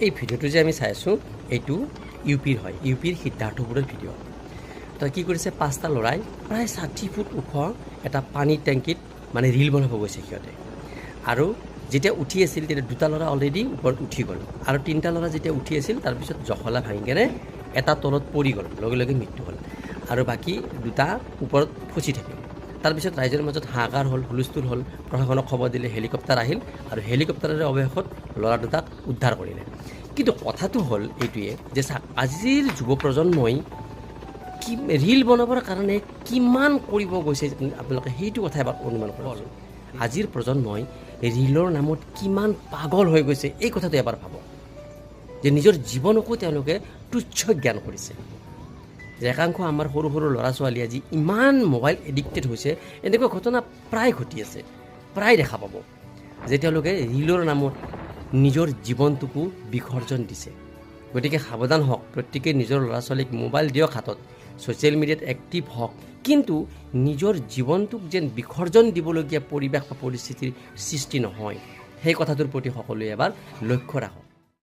এই ভিডিঅ'টো যে আমি চাই আছোঁ এইটো ইউপিৰ হয়, ইউপিৰ সিদ্ধাৰ্থপুৰৰ ভিডিঅ'। তো কি কৰিছে, 5টা ল'ৰাই প্ৰায় 60 ফুট ওখ এটা পানীৰ টেংকিত মানে ৰিল বনাব গৈছে সিহঁতে। আৰু যেতিয়া উঠি আছিল তেতিয়া 2টা ল'ৰা অলৰেডি ওপৰত উঠি গ'ল, আৰু 3টা ল'ৰা যেতিয়া উঠি আছিল তাৰপিছত জখলা ভাঙি কেনে এটা তলত পৰি গ'ল, লগে লগে মৃত্যু হ'ল, আৰু বাকী 2টা ওপৰত ফচি থাকিল। তাৰপিছত ৰাইজৰ মাজত হাহাকাৰ হ'ল, হুলস্থুল হ'ল, প্ৰশাসনক খবৰ দিলে, হেলিকপ্টাৰ আহিল আৰু হেলিকপ্টাৰেৰে অৱশেষত ল'ৰা 2টাক উদ্ধাৰ কৰিলে। কিন্তু কথাটো হ'ল এইটোৱে যে আজিৰ যুৱ প্ৰজন্মই কি ৰিল বনাবৰ কাৰণে কিমান কৰিব গৈছে আপোনালোকে সেইটো কথা এবাৰ অনুমান কৰক। আজিৰ প্ৰজন্মই ৰিলৰ নামত কিমান পাগল হৈ গৈছে এই কথাটো এবাৰ ভাবক, যে নিজৰ জীৱনকো তেওঁলোকে তুচ্ছ জ্ঞান কৰিছে। যে একাংশ আমাৰ সৰু সৰু ল'ৰা ছোৱালী আজি ইমান মোবাইল এডিক্টেড হৈছে, এনেকুৱা ঘটনা প্ৰায় ঘটি আছে, প্ৰায় দেখা পাব, যে তেওঁলোকে ৰিলৰ নামত নিজৰ জীৱনটোকো বিসৰ্জন দিছে। গতিকে সাৱধান হওক, প্ৰত্যেকেই নিজৰ ল'ৰা ছোৱালীক মোবাইল দিয়ক হাতত, ছ'চিয়েল মিডিয়াত এক্টিভ হওক, কিন্তু নিজৰ জীৱনটোক যেন বিসৰ্জন দিবলগীয়া পৰিৱেশ বা পৰিস্থিতিৰ সৃষ্টি নহয়, সেই কথাটোৰ প্ৰতি সকলোৱে এবাৰ লক্ষ্য ৰাখক।